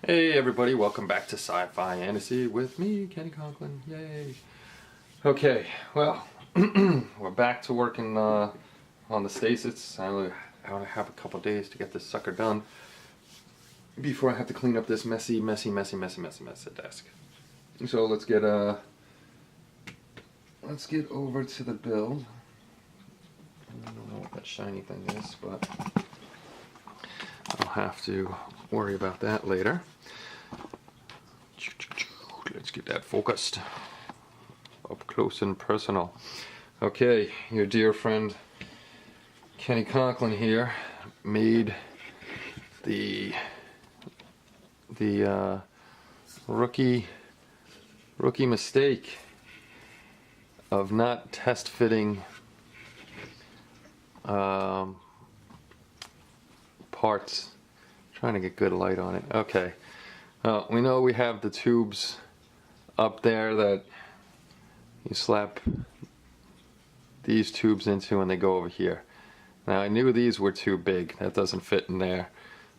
Hey everybody, welcome back to Scifiantasy with me, Kenny Conklin. Yay! Okay, well, we're back to working on the Stasis. I only have a couple days to get this sucker done before I have to clean up this messy mess at desk. So let's get over to the build. I don't know what that shiny thing is, but I'll have to worry about that later. Let's get that focused. Up close and personal. Okay, your dear friend Kenny Conklin here made the rookie mistake of not test fitting parts. Trying to get good light on it. Okay. We know we have the tubes up there that you slap these tubes into and they go over here. Now I knew these were too big. That doesn't fit in there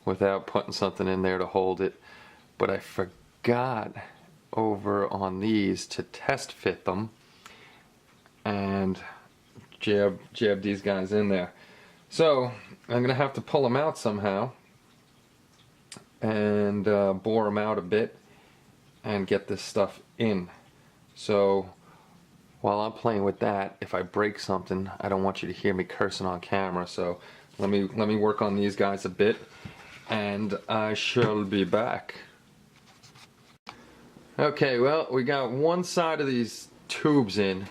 without putting something in there to hold it. But I forgot over on these to test fit them and jab these guys in there. So I'm gonna have to pull them out somehow and bore them out a bit and get this stuff in. So while I'm playing with that, if I break something, I don't want you to hear me cursing on camera. So let me work on these guys a bit and I shall be back. Okay, well, we got one side of these tubes in.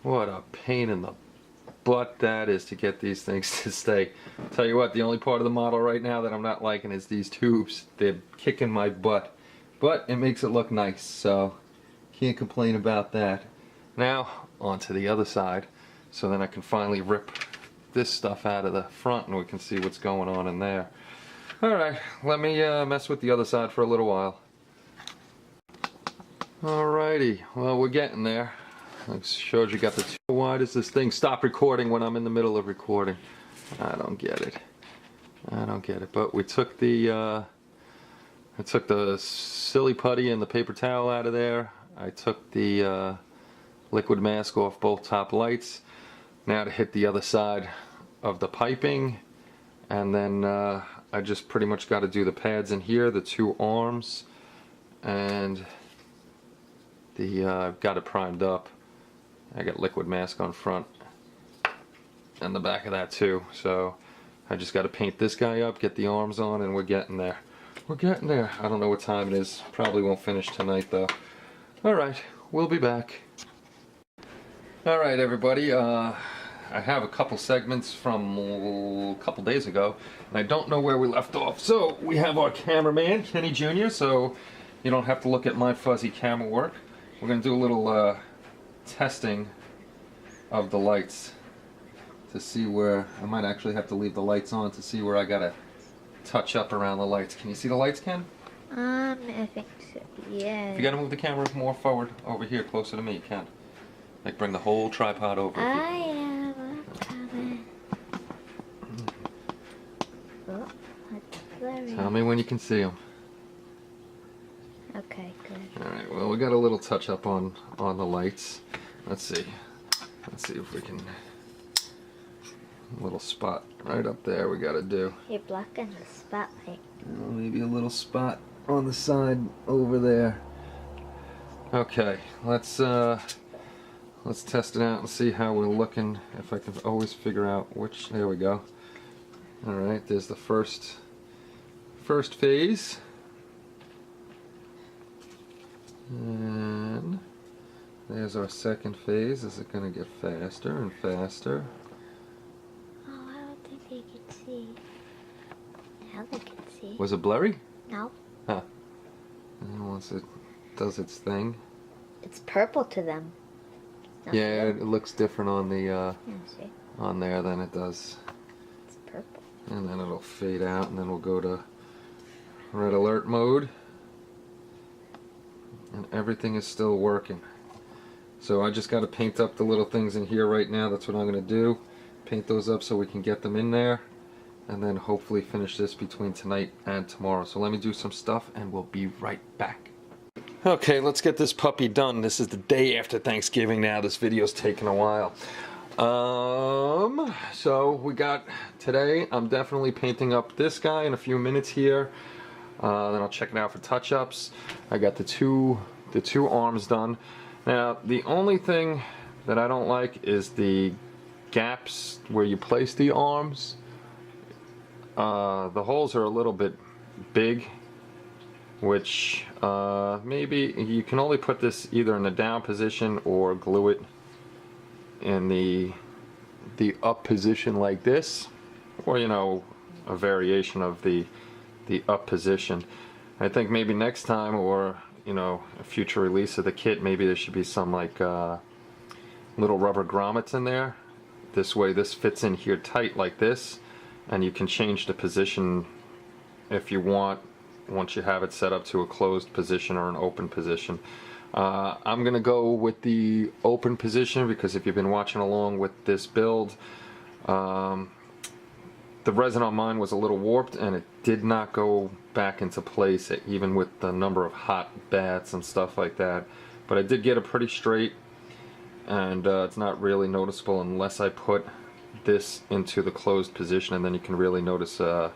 What a pain in the butt that is to get these things to stay. Tell you what, the only part of the model right now that I'm not liking is these tubes. They're kicking my butt, but it makes it look nice, so can't complain about that. Now onto the other side, so then I can finally rip this stuff out of the front and we can see what's going on in there. Alright, let me mess with the other side for a little while. Alrighty, well, we're getting there. I showed you got the two. Why does this thing stop recording when I'm in the middle of recording? I don't get it. I don't get it. But we took the I took the silly putty and the paper towel out of there. I took the liquid mask off both top lights. Now to hit the other side of the piping, and then I just pretty much got to do the pads in here, the two arms, and the I've got it primed up. I got liquid mask on front and the back of that too, so I just got to paint this guy up, get the arms on, and we're getting there. We're getting there. I don't know what time it is. Probably won't finish tonight though. Alright, we'll be back. Alright everybody, I have a couple segments from a couple days ago and I don't know where we left off. So we have our cameraman, Kenny Jr., so you don't have to look at my fuzzy camera work. We're going to do a little testing of the lights to see where I might actually have to leave the lights on to see where I gotta touch up around the lights. Can you see the lights, Ken? I think so, yeah. If you gotta move the camera more forward over here, closer to me, you can. Like bring the whole tripod over. I am coming. Oh, that's blurry. Tell me when you can see them. Okay, good. Alright, well, we got a little touch up on the lights. Let's see if we can. A little spot right up there we gotta do. You're blocking the spotlight. Well, maybe a little spot on the side over there. Okay, let's test it out and see how we're looking. If I can always figure out which. There we go. Alright, there's the first phase. And there's our second phase. Is it going to get faster and faster? Oh, I don't think they can see. Now they can see. Was it blurry? No. Huh. And once it does its thing. It's purple to them. Yeah, it looks different on the see. on there than it does. It's purple. And then it'll fade out, and then we'll go to red alert mode. And everything is still working. So I just got to paint up the little things in here right now. That's what I'm going to do. Paint those up so we can get them in there. and then hopefully finish this between tonight and tomorrow. So let me do some stuff and we'll be right back. Okay, let's get this puppy done. This is the day after Thanksgiving now. This video's taking a while. So we got today, I'm definitely painting up this guy in a few minutes here. Then I'll check it out for touch-ups. I got the two arms done. Now, the only thing that I don't like is the gaps where you place the arms. The holes are a little bit big, which maybe you can only put this either in the down position or glue it in the up position like this, or you know, a variation of the up position. I think maybe next time, or you know, a future release of the kit, maybe there should be some like little rubber grommets in there. This way this fits in here tight like this, and you can change the position if you want once you have it set up to a closed position or an open position. I'm gonna go with the open position because if you've been watching along with this build, the resin on mine was a little warped and it did not go back into place even with the number of hot baths and stuff like that. But I did get it pretty straight, and it's not really noticeable unless I put this into the closed position, and then you can really notice a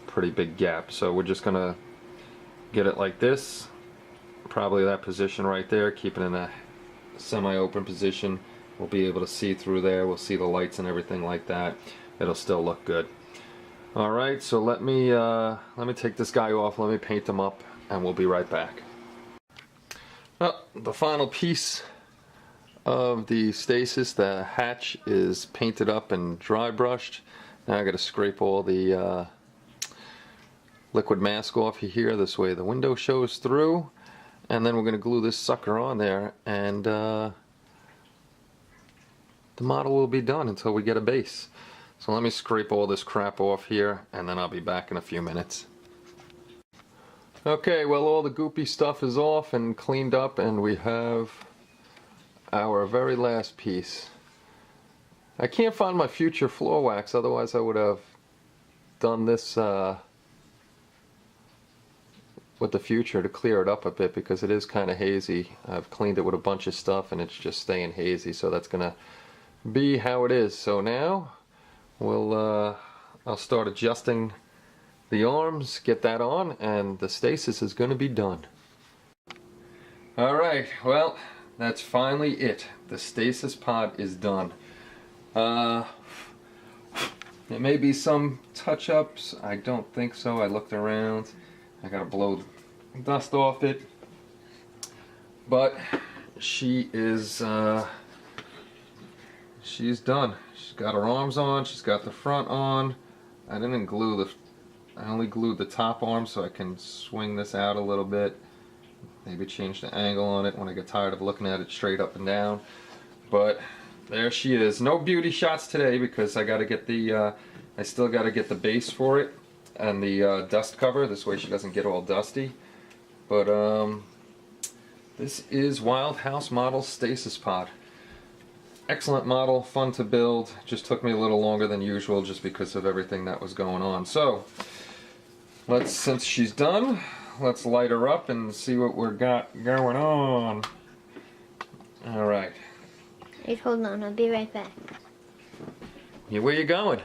pretty big gap. So we're just gonna get it like this, probably that position right there, keep it in a semi-open position. We'll be able to see through there, we'll see the lights and everything like that. It'll still look good. Alright, so let me take this guy off, let me paint him up, and we'll be right back. Well, the final piece of the Stasis, the hatch, is painted up and dry brushed. Now I gotta scrape all the liquid mask off here, this way the window shows through, and then we're gonna glue this sucker on there, and the model will be done until we get a base. So let me scrape all this crap off here, and then I'll be back in a few minutes. Okay, well, all the goopy stuff is off and cleaned up, and we have our very last piece. I can't find my future floor wax, otherwise I would have done this with the future to clear it up a bit, because it is kind of hazy. I've cleaned it with a bunch of stuff and it's just staying hazy, so that's gonna be how it is. So now I'll start adjusting the arms, get that on, and the Stasis is gonna be done. Alright, well, that's finally it. The Stasis pod is done. There may be some touch-ups. I don't think so. I looked around. I gotta blow dust off it. But she is she's done. She's got her arms on, she's got the front on. I only glued the top arm so I can swing this out a little bit. Maybe change the angle on it when I get tired of looking at it straight up and down. But there she is. No beauty shots today because I gotta get the I still gotta get the base for it and the dust cover. This way she doesn't get all dusty. But this is Wild House model Stasis pod. Excellent model, fun to build. Just took me a little longer than usual just because of everything that was going on. So since she's done, let's light her up and see what we've got going on. Alright. Wait, hold on, I'll be right back. Yeah, where you going?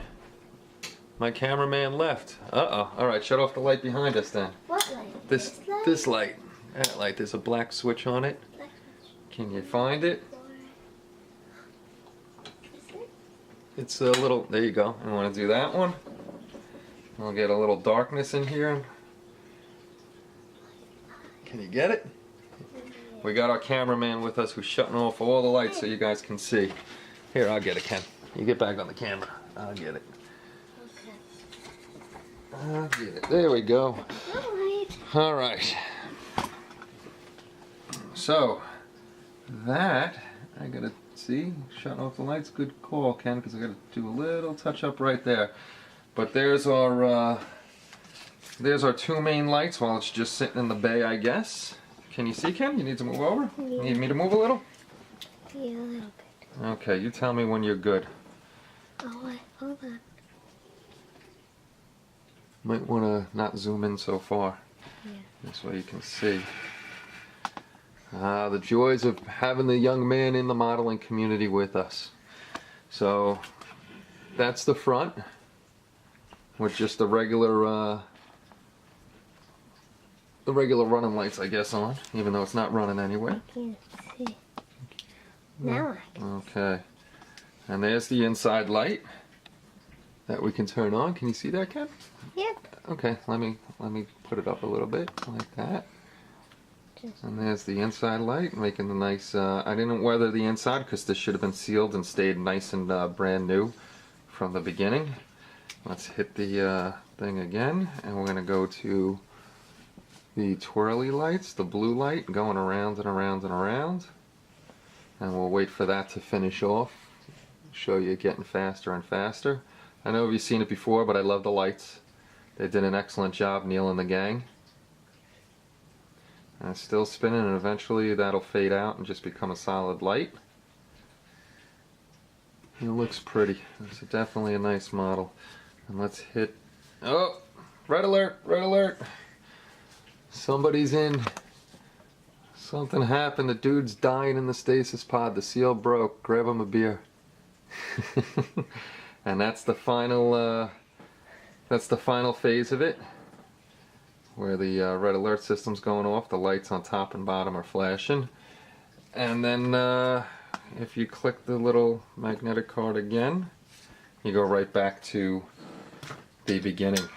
My cameraman left. Uh-oh. Alright, shut off the light behind us then. What light? This light. That light. There's a black switch on it. Black switch. Can you find it? Is it? It's a little... There you go. I want to do that one. I'll get a little darkness in here. Can you get it? We got our cameraman with us who's shutting off all the lights so you guys can see. Here, I'll get it, Ken. You get back on the camera. I'll get it. Okay. I'll get it. There we go. All right. So, that, I gotta see, shutting off the lights. Good call, Ken, because I gotta do a little touch up right there. But there's our two main lights while it's just sitting in the bay, I guess. Can you see, Ken? You need to move over? Yeah. Need me to move a little? Yeah, a little bit. Okay, you tell me when you're good. Oh, wait, hold on. Might want to not zoom in so far. Yeah. This way you can see. The joys of having the young man in the modeling community with us. So that's the front with just the regular running lights, I guess, on, even though it's not running anywhere. I can't see. Now I can. Okay. And there's the inside light that we can turn on. Can you see that, Ken? Yep. Okay, let me put it up a little bit like that. And there's the inside light, making the nice. I didn't weather the inside because this should have been sealed and stayed nice and brand new from the beginning. Let's hit the thing again, and we're gonna go to the twirly lights, the blue light going around and around and around, and we'll wait for that to finish off. Show you it getting faster and faster. I know you've seen it before, but I love the lights. They did an excellent job, Neil and the gang. And it's still spinning, and eventually that'll fade out and just become a solid light. It looks pretty. It's definitely a nice model. And let's hit. Oh, red alert! Red alert! Somebody's in. Something happened. The dude's dying in the stasis pod. The seal broke. Grab him a beer. And that's the final. That's the final phase of it, where the red alert system's going off. The lights on top and bottom are flashing. And then if you click the little magnetic card again, you go right back to the beginning.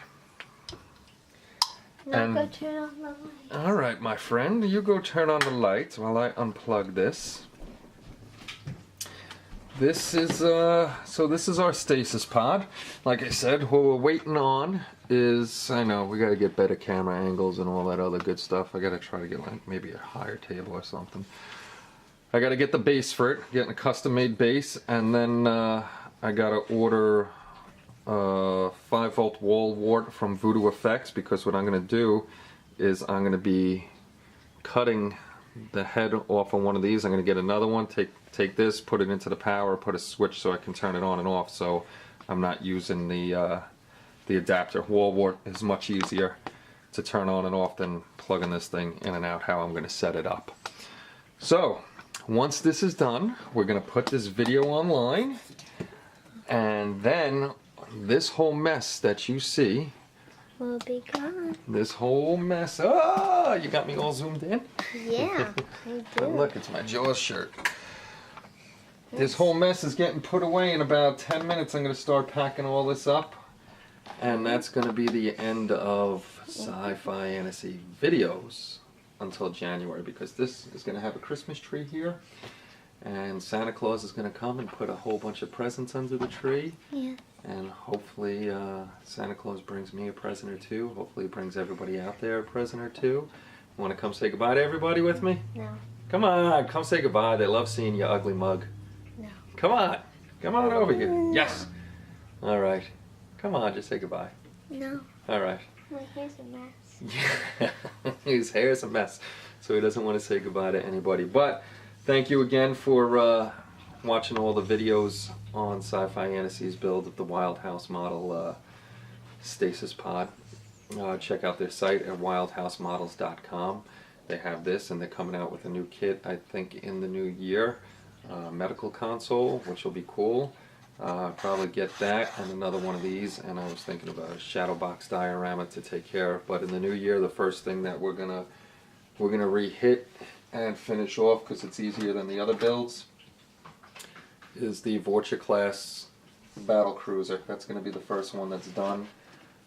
Now go turn on the light. Alright, my friend, you go turn on the lights while I unplug this. This is so this is our stasis pod. Like I said, what we're waiting on is, I know we got to get better camera angles and all that other good stuff. I got to try to get like maybe a higher table or something. I got to get the base for it, getting a custom made base, and then I got to order 5-volt wall wart from Voodoo Effects, because what I'm going to do is I'm going to be cutting the head off on one of these. I'm going to get another one, take this, put it into the power, put a switch so I can turn it on and off, so I'm not using the adapter. Wall wart is much easier to turn on and off than plugging this thing in and out how I'm going to set it up. So once this is done, we're going to put this video online, and then this whole mess that you see Will be gone. This whole mess. Oh, you got me all zoomed in? Yeah, I do. And look, it's my Jaws shirt. This whole mess is getting put away. In about 10 minutes, I'm going to start packing all this up. And that's going to be the end of Scifiantasy videos until January, because this is going to have a Christmas tree here. And Santa Claus is going to come and put a whole bunch of presents under the tree. Yeah. And hopefully Santa Claus brings me a present or two. Hopefully he brings everybody out there a present or two. Want to come say goodbye to everybody with me? No. Come on, come say goodbye. They love seeing you, ugly mug. No. Come on. Come on over here. Yes. All right. Come on, just say goodbye. No. All right. My hair's a mess. His hair is a mess, so he doesn't want to say goodbye to anybody. But thank you again for watching all the videos on Scifiantasy's build of the Wild House model Stasis pod. Check out their site at wildhousemodels.com. They have this, and they're coming out with a new kit, I think, in the new year. Medical console, which will be cool. Probably get that and another one of these, and I was thinking about a shadow box diorama to take care of. But in the new year, the first thing that we're gonna re-hit and finish off, because it's easier than the other builds, is the Vorcha class battle cruiser. That's going to be the first one that's done,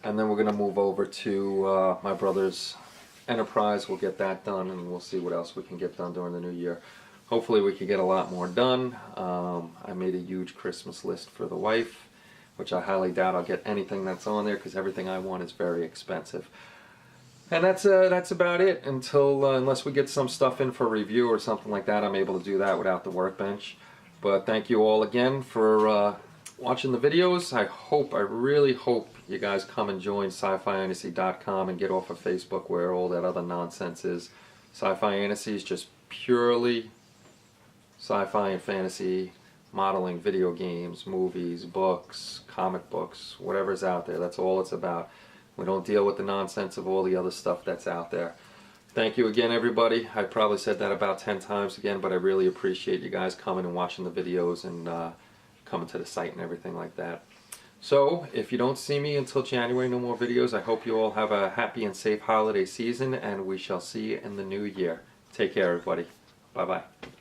and then we're going to move over to my brother's Enterprise. We'll get that done, and we'll see what else we can get done during the new year. Hopefully we can get a lot more done. I made a huge Christmas list for the wife, which I highly doubt I'll get anything that's on there, because everything I want is very expensive. And that's about it until unless we get some stuff in for review or something like that. I'm able to do that without the workbench. But thank you all again for watching the videos. I really hope you guys come and join Scifiantasy.com and get off of Facebook where all that other nonsense is. Scifiantasy is just purely sci-fi and fantasy modeling, video games, movies, books, comic books, whatever's out there. That's all it's about. We don't deal with the nonsense of all the other stuff that's out there. Thank you again, everybody. I probably said that about 10 times again, but I really appreciate you guys coming and watching the videos and coming to the site and everything like that. So, if you don't see me until January, no more videos. I hope you all have a happy and safe holiday season, and we shall see you in the new year. Take care, everybody. Bye-bye.